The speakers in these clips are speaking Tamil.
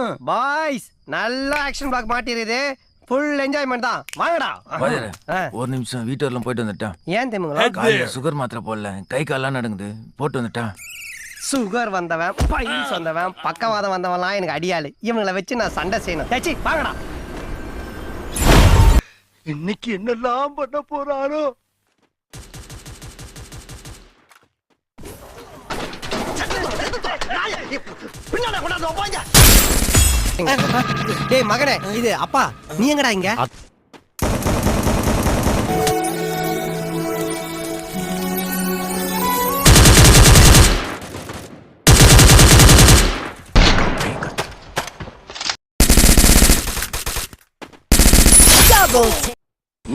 பாய்ஸ் நல்ல ஆக்ஷன் பிளாக் மாட்டிருது. ஃபுல் என்ஜாய்மெண்ட் தான். வாங்கடா. ஒரு நிமிஷம் வீட்டு வரலாம் போயிட்டு வந்துட்டான். ஏன் தெரியுங்களா? சுகர் மாத்திரை போடல, கை கால்லாம் நடங்குது, போட்டு வந்துட்டான். சுகர் வந்தவன், பைல்ஸ் வந்தவன், பக்கவாதம் வந்தவன்லாம் எனக்கு அடியாளு. இவங்களை வச்சு நான் சண்டை செய்யணும். தச்சி வாங்கடா. இன்னைக்கு என்னெல்லாம் பண்ண போறாரோ? டேய் மகனே, இது அப்பா, நீ எங்கடா இங்க?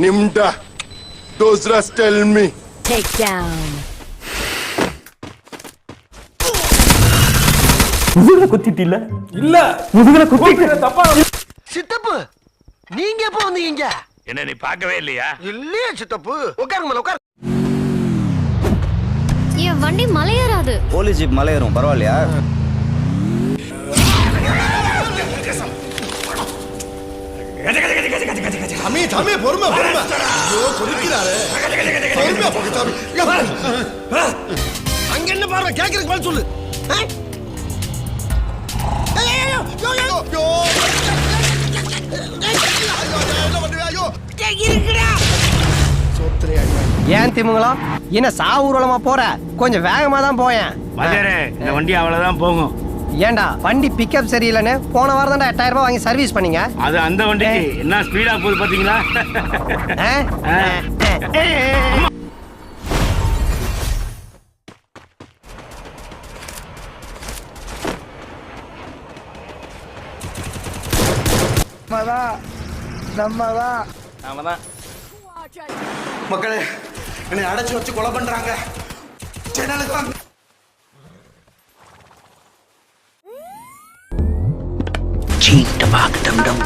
Nimda, those rust tell me. Take down. முதுகுல குத்திட்டில்ல? இல்ல, முதுகுல குத்திட்ட தப்பா. சித்தப்பு, நீங்க எப்ப வந்தீங்க? என்ன நீ பார்க்கவே இல்லையா? இல்லையே சித்தப்பு. உட்காருங்க உட்காரு. என் வண்டி மலையேறாது. போலீஸ் ஜீப் மலையேறும், பரவாயில்லையா? தம்பி தம்பி பொறுமை பொறுமை. ஐயோ கொதிக்கிறாரு. பொறுமையா போக தம்பி. அங்க என்ன பாருங்க, கேக்குறதுக்கு பதில் சொல்லு. ஏன் திமுங்களா? என்ன சாவூர்வலமா போற? கொஞ்சம் வேகமா தான் போயேன். இந்த வண்டி அவ்வளவுதான் போகும். ஏண்டா வண்டி பிக்கப் சரியில்லைன்னு போன வாரம் தான் 8000 ரூபாய் வாங்கி சர்வீஸ் பண்ணீங்க. அது அந்த வண்டிக்கு என்ன ஸ்பீடா போகுது பாத்தீங்களா? மக்களே, என்னை அடைச்சு வச்சு கொலை பண்றாங்க. சேனலுக்கு வாங்க. சீட்ட பாக்கு டம் டம்.